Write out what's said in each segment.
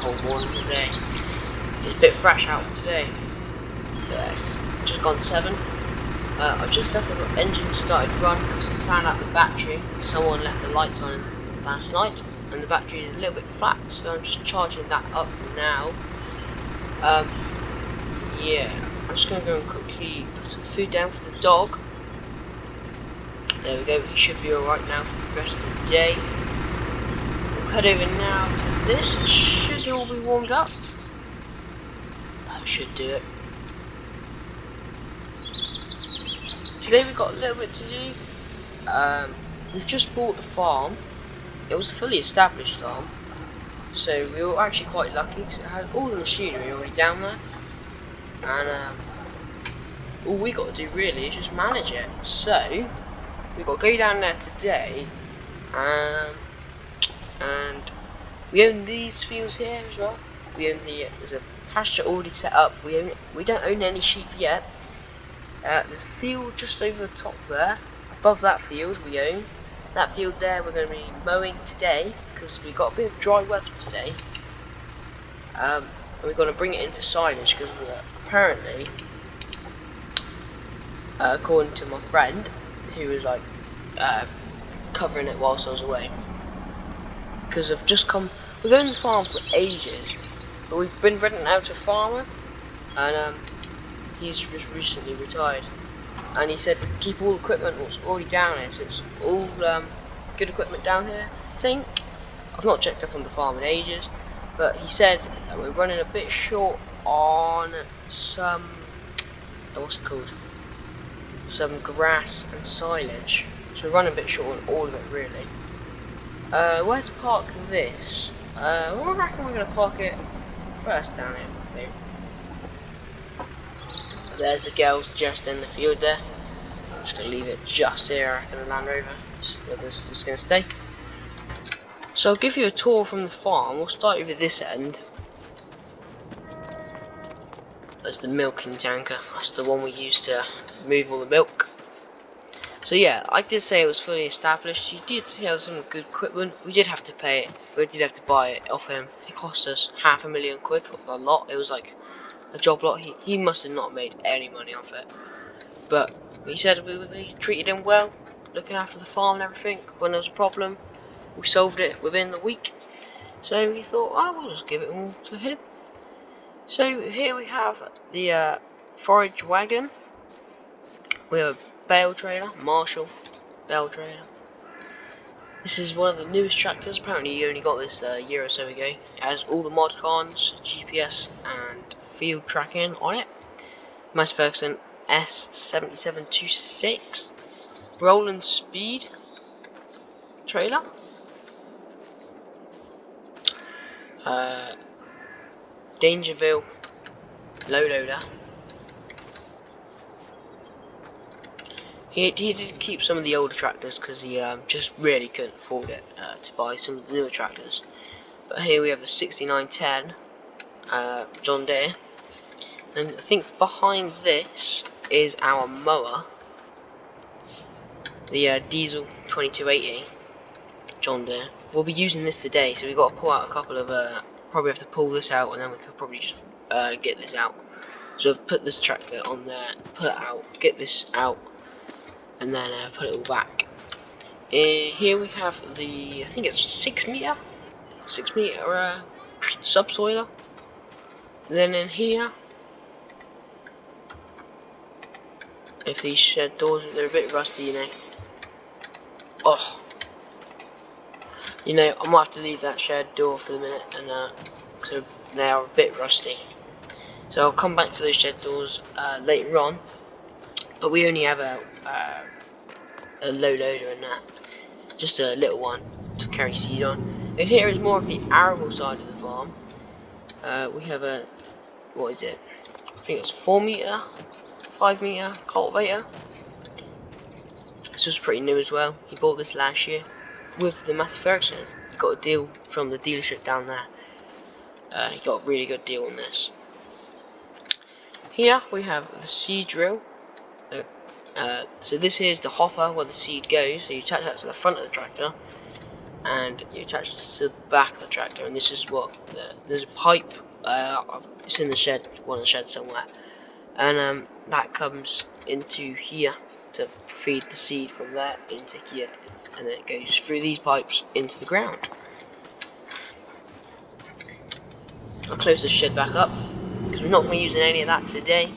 cold morning today. It's a bit fresh out today. Yes, just gone 7. I've just left the engine started to run because I found out the battery. Someone left the lights on last night and the battery is a little bit flat, so I'm just charging that up now. Yeah, I'm just going to go and quickly put some food down for the dog. There we go, he should be alright now for the rest of the day. We'll head over now to this. It should all be warmed up. That should do it. Today we've got a little bit to do. We've just bought the farm. It was a fully established farm, so we were actually quite lucky because it had all the machinery already down there, and all we got to do really is just manage it. So we've got to go down there today, and we own these fields here as well. We own there's a pasture already set up. We don't own any sheep yet. There's a field just over the top there. Above that field we own. That field there we're going to be mowing today because we got a bit of dry weather today. And we're going to bring it into silage because apparently, according to my friend, who was like covering it whilst I was away, because I've just come. We've owned the farm for ages, but we've been renting out to a farmer, and he's just recently retired, and he said keep all the equipment what's already down here, so it's all good equipment down here. I think I've not checked up on the farm in ages, but he said that we're running a bit short on some what's it called? Some grass and silage, so we're running a bit short on all of it really. Where to park this? I reckon we're gonna park it first down here. I think. There's the girls just in the field there. I'm just going to leave it just here, I reckon, the Land Rover. Where this is going to stay. So I'll give you a tour from the farm. We'll start over this end. That's the milking tanker. That's the one we use to move all the milk. So yeah, I did say it was fully established. He had some good equipment. We did have to pay it. We did have to buy it off him. It cost us £500,000 for a lot. It was like a job lot. He must have not made any money off it, but he said we treated him well, looking after the farm and everything. When there was a problem, we solved it within the week, so he thought, oh, we'll just give it all to him. So here we have the forage wagon. We have a bale trailer, Marshall bale trailer. This is one of the newest tractors. Apparently he only got this a year or so ago. It has all the mod cons, GPS and field tracking on it. Massey Ferguson S7726 Roland Speed trailer. Dangerville low loader. He did keep some of the older tractors because he just really couldn't afford it to buy some of the newer tractors. But here we have a 6910 John Deere, and I think behind this is our mower, the diesel 2280 John Deere. We'll be using this today, so we've got to pull out a couple of probably have to pull this out, and then we could probably just get this out. So I've put this tractor on there, pull it out, get this out, and then put it all back. Here we have the, I think it's 6 meter subsoiler. Then in here, if these shed doors, they're a bit rusty, you know. Oh, you know, I might have to leave that shed door for the minute, and so they are a bit rusty. So I'll come back to those shed doors later on. But we only have a low loader in that, just a little one to carry seed on. And here is more of the arable side of the farm. We have a, what is it? I think it's 4 meter, 5 meter cultivator. This was pretty new as well. He bought this last year with the Massey Ferguson. He got a deal from the dealership down there. He got a really good deal on this. Here we have the seed drill. So this is the hopper where the seed goes. So you attach that to the front of the tractor, and you attach this to the back of the tractor, and this is what there's a pipe. It's in the shed, one of the sheds somewhere, and that comes into here to feed the seed from there into here, and then it goes through these pipes into the ground. I'll close the shed back up because we're not going to be using any of that today.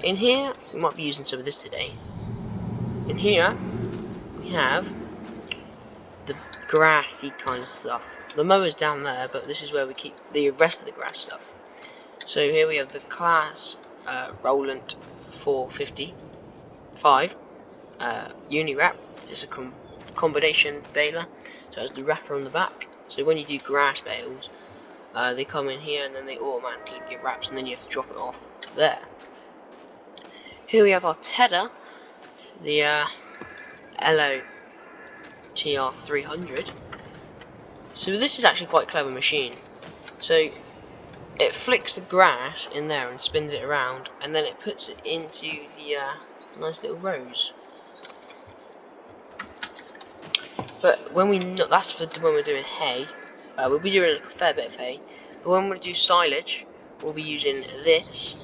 In here, we might be using some of this today. In here, we have the grassy kind of stuff. The mower's down there, but this is where we keep the rest of the grass stuff. So here we have the Class Roland 455 uni wrap. It's a combination baler, so it's the wrapper on the back. So when you do grass bales, they come in here and then they automatically get wraps, and then you have to drop it off there. Here we have our tedder, the LO TR300. So this is actually quite a clever machine. So it flicks the grass in there and spins it around, and then it puts it into the nice little rows. But when that's for when we're doing hay. We'll be doing a fair bit of hay. But when we do silage, we'll be using this,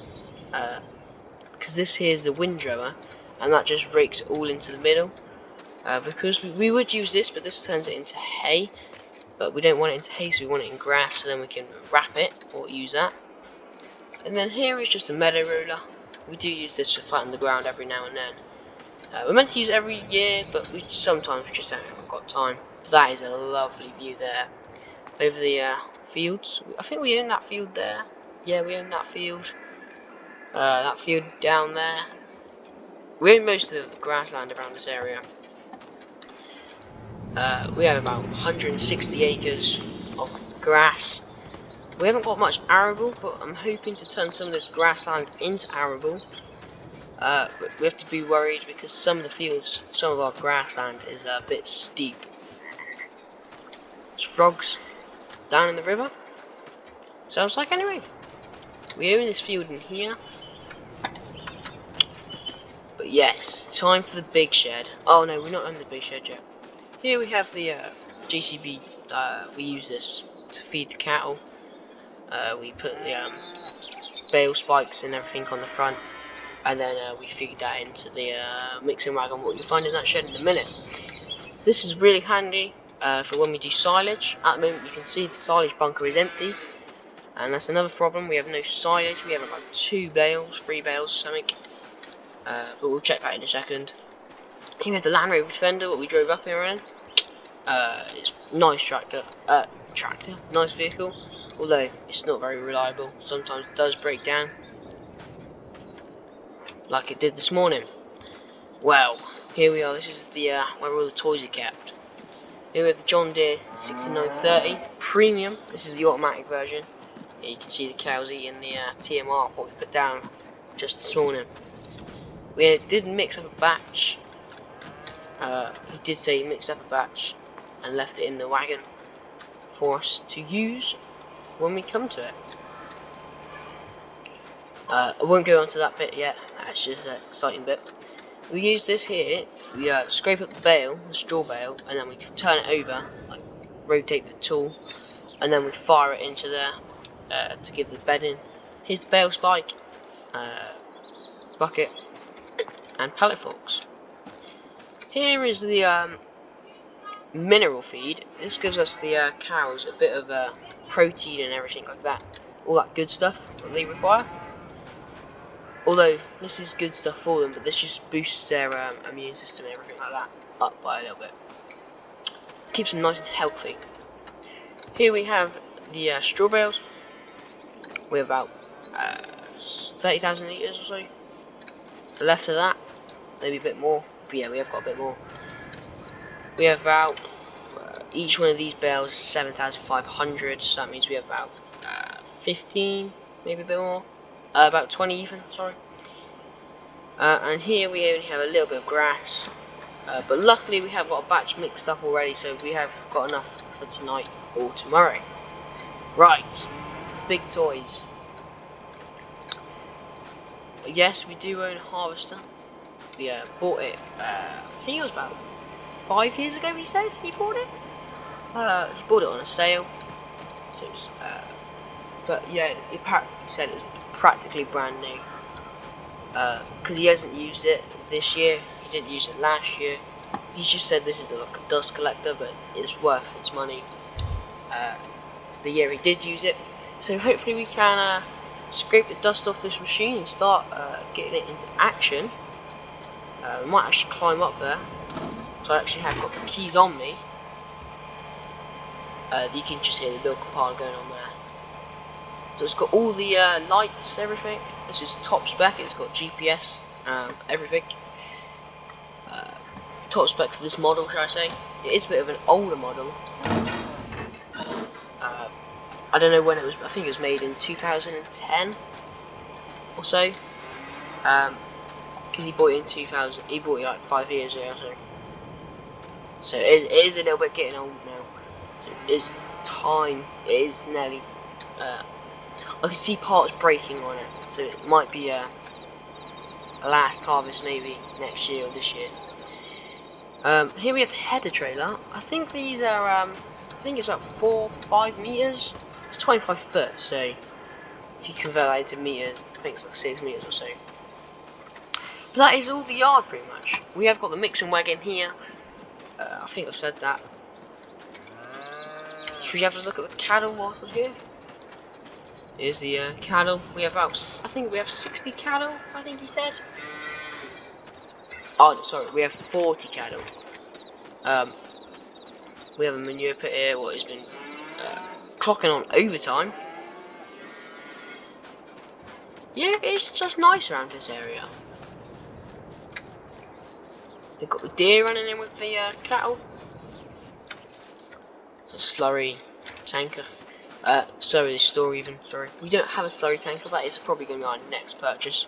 because this here is the windrower, and that just rakes it all into the middle. Because we would use this, but this turns it into hay. But we don't want it into hay, so we want it in grass, so then we can wrap it or use that. And then here is just a meadow roller. We do use this to flatten the ground every now and then. We're meant to use it every year, but we sometimes just haven't got time. That is a lovely view there over the fields. I think we own that field there. Yeah, we own that field. That field down there. We own most of the grassland around this area. We have about 160 acres of grass. We haven't got much arable, but I'm hoping to turn some of this grassland into arable. But we have to be worried because some of the fields, some of our grassland is a bit steep. There's frogs down in the river. Sounds like anyway. We own this field in here. But yes, time for the big shed. Oh no, we're not on the big shed yet. Here we have the JCB. We use this to feed the cattle. We put the bale spikes and everything on the front, and then we feed that into the mixing wagon, what you'll find in that shed in a minute. This is really handy for when we do silage. At the moment you can see the silage bunker is empty, and that's another problem. We have no silage. We have about 3 bales or something, but we'll check that in a second. Here we have the Land Rover Defender, what we drove up here in. It's a nice tractor, nice vehicle, although it's not very reliable. Sometimes it does break down, like it did this morning. Well, here we are. This is the where all the toys are kept. Here we have the John Deere 6930 Premium. This is the automatic version. Here you can see the cows eating the TMR, what we put down just this morning. We did mix up a batch. He did say he mixed up a batch and left it in the wagon for us to use when we come to it. I won't go on to that bit yet. That's just an exciting bit. We use this here. We scrape up the bale, the straw bale, and then we turn it over, like rotate the tool, and then we fire it into there to give the bedding. Here's the bale spike, bucket, and pallet forks. Here is the mineral feed. This gives us the cows a bit of protein and everything like that. All that good stuff that they require. Although this is good stuff for them, but this just boosts their immune system and everything like that up by a little bit. Keeps them nice and healthy. Here we have the straw bales. We have about 30,000 litres or so left of that. Maybe a bit more. But yeah, we have got a bit more. We have about each one of these bales 7,500, so that means we have about 15, maybe a bit more, about 20 even, sorry. And here we only have a little bit of grass, but luckily we have got a batch mixed up already, so we have got enough for tonight or tomorrow. Right, big toys. Yes, we do own a harvester. We bought it, I think it was about 5 years ago, he said he bought it. He bought it on a sale. So it was, but yeah, he apparently said it was practically brand new. Because he hasn't used it this year. He didn't use it last year. He's just said this is like a dust collector, but it's worth its money. For the year he did use it. So hopefully we can scrape the dust off this machine and start getting it into action. We might actually climb up there. So I actually have got the keys on me. You can just hear the milk pile going on there. So it's got all the lights, everything. This is top spec. It's got GPS, everything. Top spec for this model, should I say? It is a bit of an older model. I don't know when it was. I think it was made in 2010 or so. Because he bought it in 2000. He bought it like 5 years ago. So it is a little bit getting old now. So it is time. It is nearly. I can see parts breaking on it, so it might be a last harvest maybe next year or this year. Here we have the header trailer. I think these are I think it's like 4-5 meters. It's 25 foot, so if you convert that into meters, I think it's like 6 meters or so. But that is all the yard pretty much. We have got the mixing wagon here. I think I've said that. Should we have a look at the cattle whilst we're here? Here's the cattle. We have about, I think we have 60 cattle, I think he said. Oh, sorry, we have 40 cattle. We have a manure pit here, what has been clocking on overtime. Yeah, it's just nice around this area. They've got the deer running in with the cattle. It's a slurry tanker. Sorry, the store even. Sorry, we don't have a slurry tanker. That is probably going to be our next purchase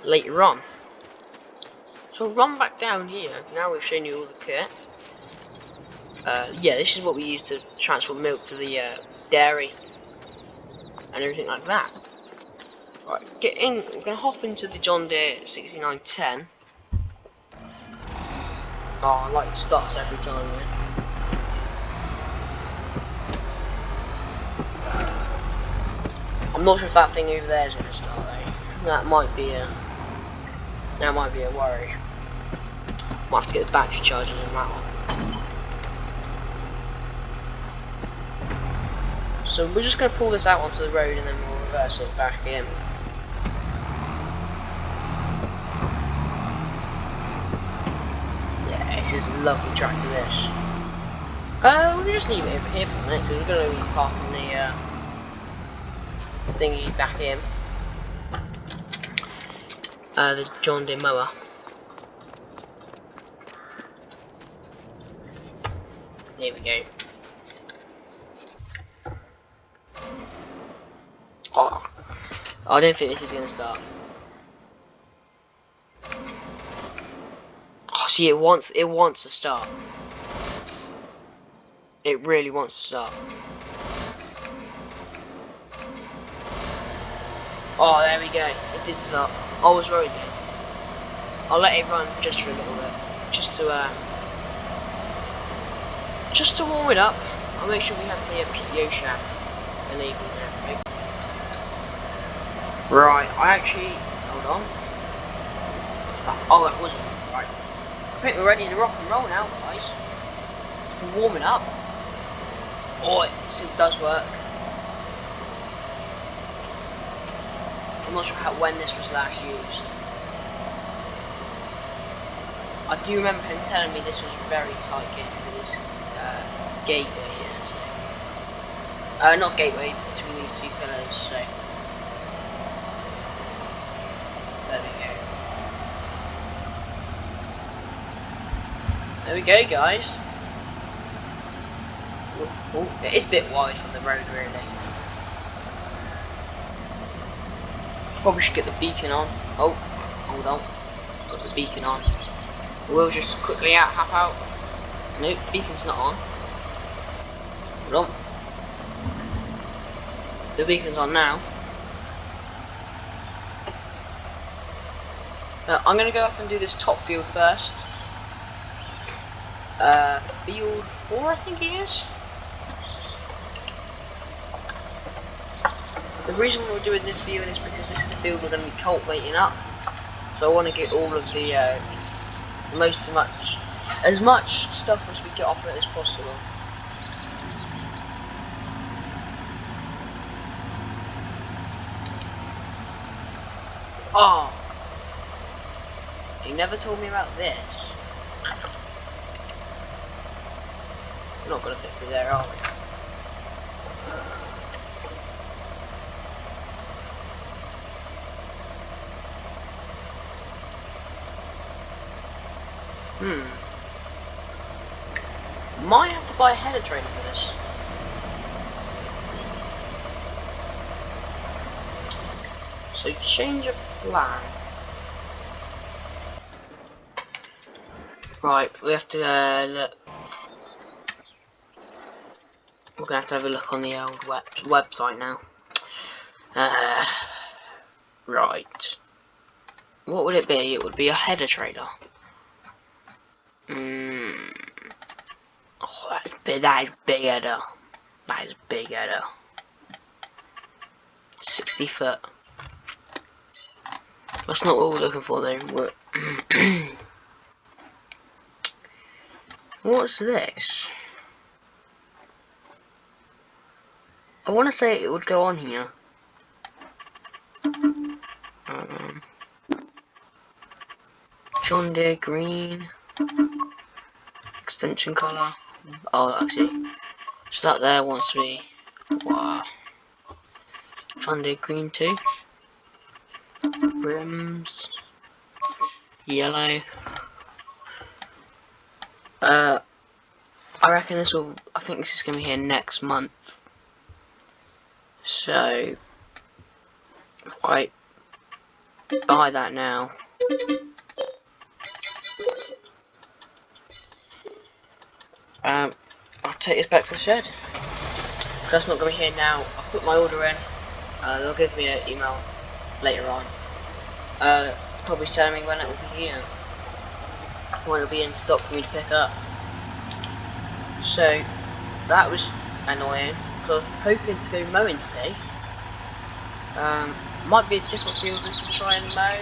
later on. So I'll run back down here. Now we've shown you all the kit. Yeah, this is what we use to transport milk to the dairy and everything like that. Right, get in. We're going to hop into the John Deere 6910. Oh, like it starts every time. Yeah. I'm not sure if that thing over there is going to start though. That might be a worry. Might have to get the battery chargers on that one. So we're just going to pull this out onto the road and then we'll reverse it back in. Yeah, this is a lovely tractor this. We'll just leave it over here for a minute because we're going to be parking the thingy back in. The John Deere mower. There we go. Oh, I don't think this is going to start. Oh, see, it wants to start. It really wants to start. Oh, there we go. It did start. I was worried then. I'll let it run just for a little bit, just to warm it up. I'll make sure we have the PTO shaft enabled there. Right, I actually hold on. Oh, it wasn't right. I think we're ready to rock and roll now, guys. It's been warming up. Oh, it does work. I'm not sure when this was last used. I do remember him telling me this was a very tight gate for this gateway here. So. Not gateway, between these two pillars. So there we go. There we go, guys. Oh, it is a bit wide from the road, really. Probably should get the beacon on. Oh, hold on. Got the beacon on. We'll just quickly hop out. Nope, beacon's not on. Hold on. The beacon's on now. I'm gonna go up and do this top field first. field 4, I think it is. The reason we're doing this field is because this is the field we're going to be cultivating up. So I want to get all of the as much stuff as we get off it as possible. Oh, you never told me about this. We're not going to fit through there, are we? Might have to buy a header trailer for this. So change of plan. Right, we have to look. We're gonna have to have a look on the old website now. Right. What would it be? It would be a header trailer. Oh, that's big. That is big header. That is big header. 60 foot. That's not what we're looking for though. What's this? I want to say it would go on here. John Deere green. Extension colour. Oh, actually. So that there wants to be. Wow. John Deere green too. Rims. Yellow. I reckon this will. I think this is going to be here next month. So, right, buy that now. I'll take this back to the shed. That's not going to be here now. I'll put my order in. They'll give me an email later on. Probably telling me when it will be here. When it will be in stock for me to pick up. So, that was annoying. Because I was hoping to go mowing today. Might be a different field we can try and mow.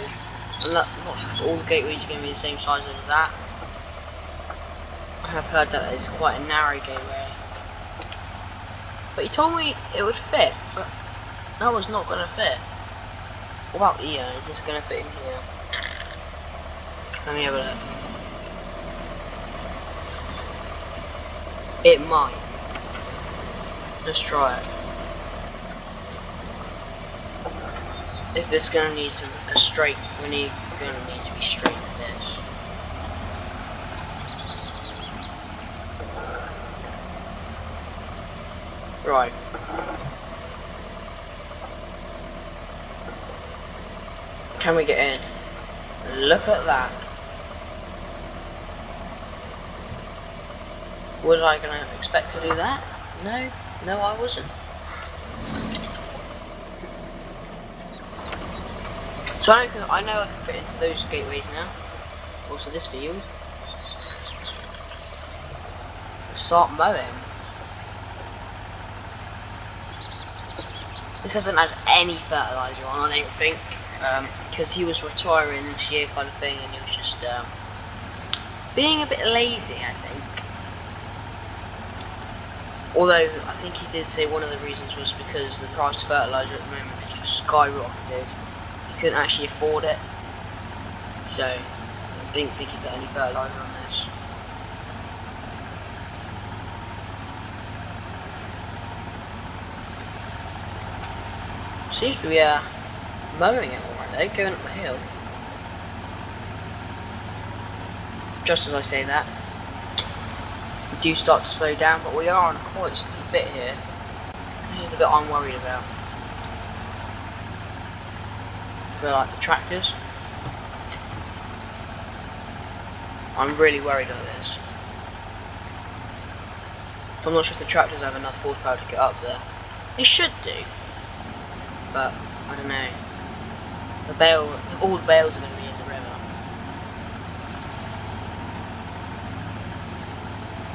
I'm not sure if all the gateways are going to be the same size as that. I have heard that it's quite a narrow gateway. But he told me it would fit, but that was not going to fit. What about here? Is this going to fit in here? Let me have a look. It might. Let's try it. Is this going to need a straight? We're going to need to be straight for this. Right. Can we get in? Look at that. Was I going to expect to do that? No, I wasn't. So I know I can fit into those gateways now. Also this field. Start mowing. This hasn't had any fertiliser on, I don't think. Because he was retiring this year kind of thing, and he was just being a bit lazy, I think. Although I think he did say one of the reasons was because the price of fertiliser at the moment is just skyrocketed. He couldn't actually afford it, so I didn't think he'd get any fertiliser on this. Seems to be mowing it alright though, going up the hill. Just as I say that, we do start to slow down, but we are on a quite steep bit here. This is the bit I'm worried about. For like the tractors. I'm really worried about this. I'm not sure if the tractors have enough horsepower to get up there. They should do. But, I don't know. All the bales are going to be in the river.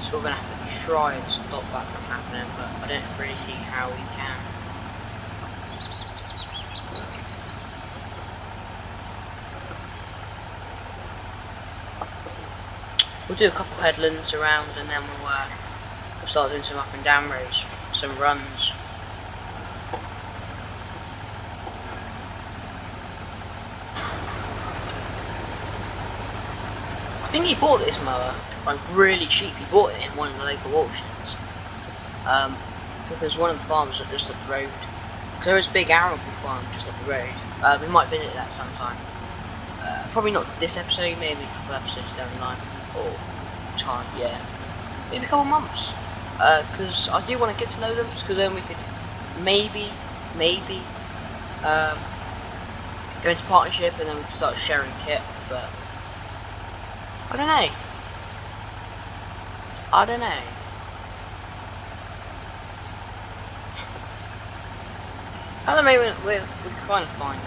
So we're going to have to try and stop that from happening, but I don't really see how we can. We'll do a couple headlands around, and then we'll start doing some up and down roads, some runs. I think he bought this mower like really cheap. He bought it in one of the local auctions, because one of the farms are just up the road. Because there is a big arable farm just up the road. We might visit that sometime. Probably not this episode, maybe a couple episodes down the line, or time, yeah, maybe a couple months. Because I do want to get to know them, because then we could maybe go into partnership, and then we can start sharing kit. But I don't know. At the moment, we're kind of fine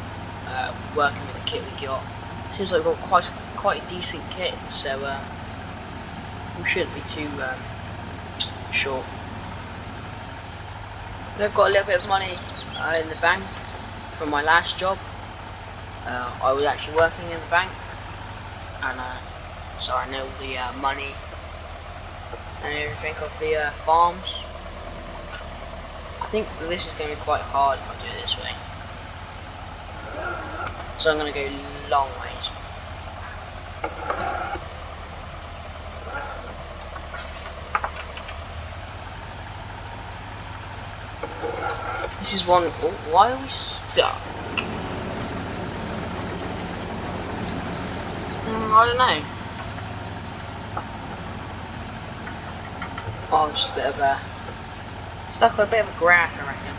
working with the kit we got. Seems like we've got quite a decent kit, so we shouldn't be too short. I've got a little bit of money in the bank from my last job. I was actually working in the bank, and so I know the money and everything of the farms. I think this is going to be quite hard if I do it this way. So I'm going to go long ways. This is one. Oh, why are we stuck? I don't know. Oh, just a bit of a stuck with a bit of grass, I reckon.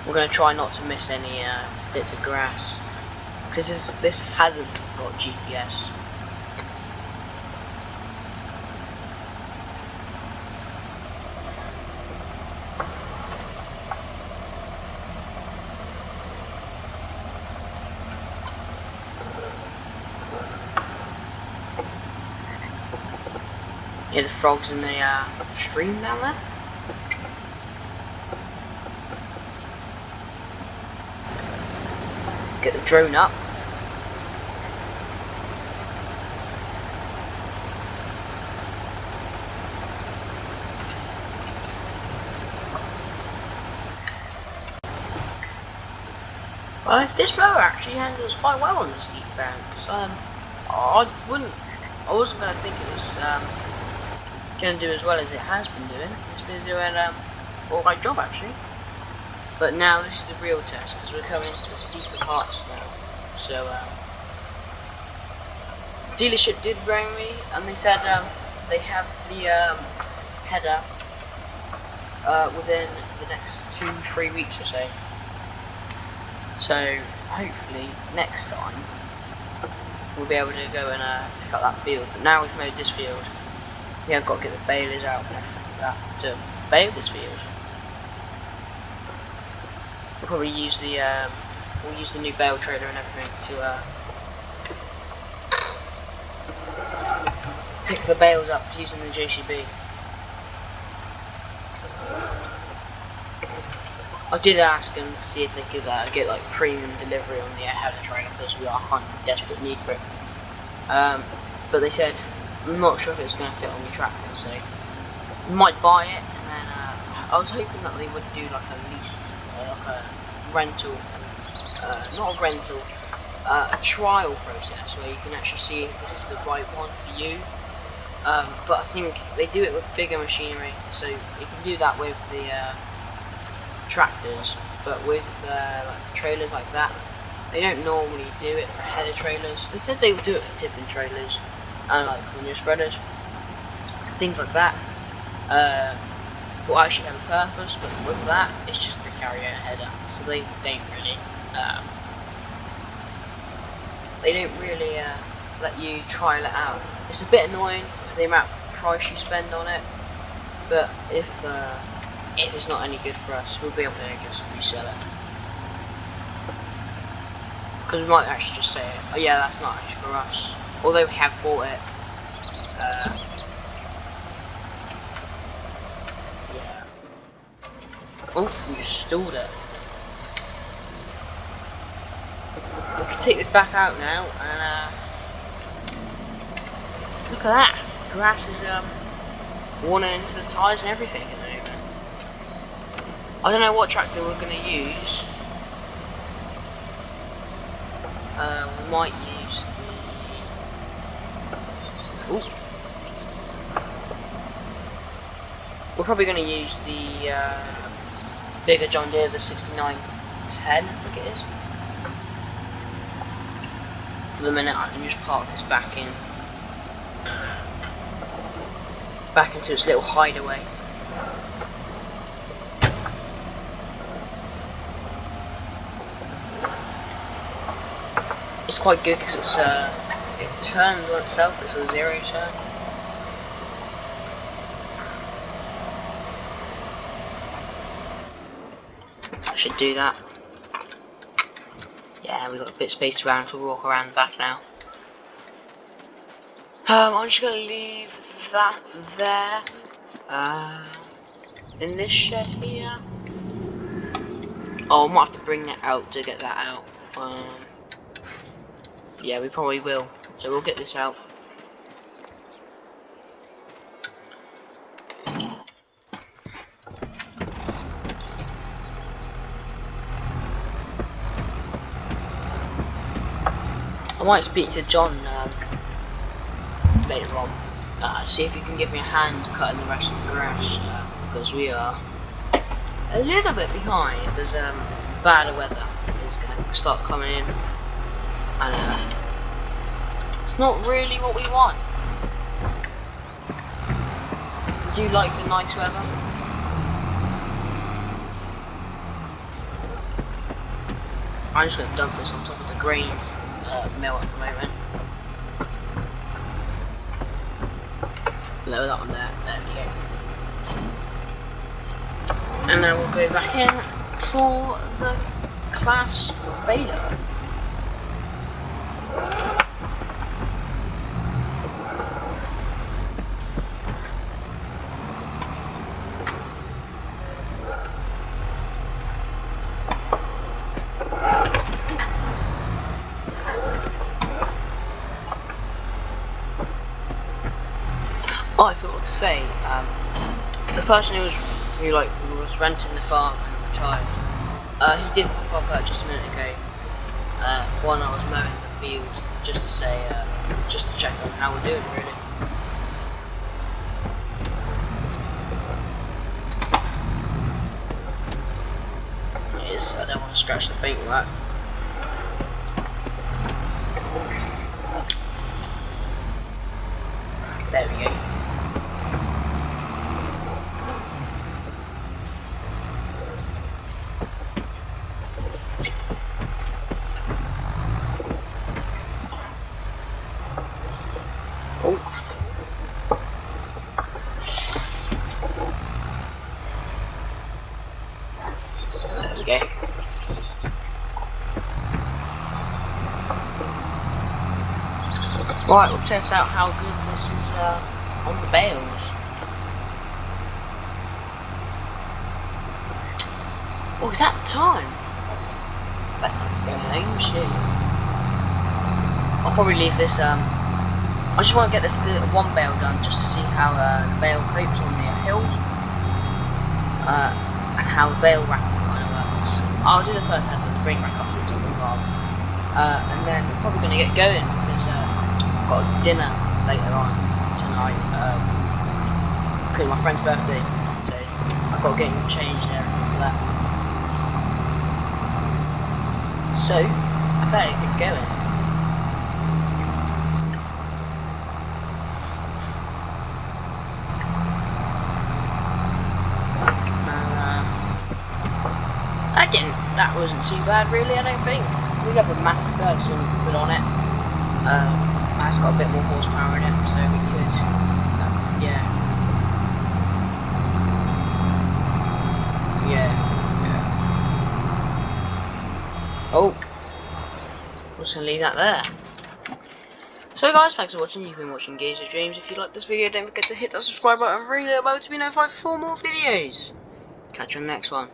We're gonna try not to miss any bits of grass, because this hasn't got GPS. Yeah, the frogs in the stream down there. Get the drone up. This mower actually handles quite well on the steep banks. I wasn't gonna think it was gonna do as well as it has been doing. It's been doing alright job actually. But now this is the real test, because we're coming into the steeper parts now. So the dealership did ring me, and they said they have the header within the next 2-3 weeks or so. So hopefully next time we'll be able to go and pick up that field. But now we've mowed this field, we have got to get the balers out and everything like that to bale this field. We'll probably use the we'll use the new bale trailer and everything to pick the bales up using the JCB. I did ask them to see if they could get like premium delivery on the header trailer, because we are kind of in desperate need for it. But they said I'm not sure if it's going to fit on the tractor, so we might buy it. And then I was hoping that they would do like a lease, like a rental, not a rental, a trial process where you can actually see if this is the right one for you. But I think they do it with bigger machinery, so you can do that with the tractors, but with like trailers like that, they don't normally do it for header trailers. They said they would do it for tipping trailers and like manure spreaders, things like that. Will actually have a purpose, but with that, it's just to carry out a header. So they don't really let you trial it out. It's a bit annoying for the amount of price you spend on it, but if it's not any good for us, we'll be able to just resell it. Because we might actually just say, oh yeah, that's not actually for us. Although we have bought it. Yeah. Oh, we just stalled it. We can take this back out now, and look at that. Grass is worn into the tyres and everything at the moment. I don't know what tractor we're going to use. We might use the... Ooh. We're probably going to use the bigger John Deere, the 6910, I think it is. For the minute, I can just park this back into its little hideaway. It's quite good because it's it turns on itself. It's a zero turn. I should do that. Yeah, we've got a bit of space around to walk around the back now. I'm just gonna leave that there. In this shed here. Oh, I might have to bring that out to get that out. Yeah, we probably will. So we'll get this out. I might speak to John later on. See if he can give me a hand cutting the rest of the grass. Because we are a little bit behind. There's bad weather is going to start coming in. And it's not really what we want. Would you like the nice weather? I'm just going to dump this on top of the grain mill at the moment. Lower that one there. There we go. And now we'll go back in for the class beta. Oh, I forgot to say, the person who was renting the farm and retired, he did pop up just a minute ago, while I was mowing the field, just to say, just to check on how we're doing, really. It is, I don't want to scratch the paintwork. There we go. Oh. There we go. Right, we'll test out how good this is on the bales. Oh, is that the time? But I'm shit. I'll probably leave this. I just want to get this one bale done just to see how the bale copes on the hills, and how the bale racking kind of works. I'll do the first half of the grain rack up to the top of the farm, and then we're probably going to get going because I've got dinner later on tonight. Because it's my friend's birthday, so I've got to get him changed and everything for that. So I better get going. That wasn't too bad really, I don't think. We have a massive Ferguson put on it. It's got a bit more horsepower in it, so we could, yeah. Oh. just going to leave that there. So guys, thanks for watching. You've been watching Games of Dreams. If you like this video, don't forget to hit that subscribe button and ring the bell to be notified for more videos. Catch you on the next one.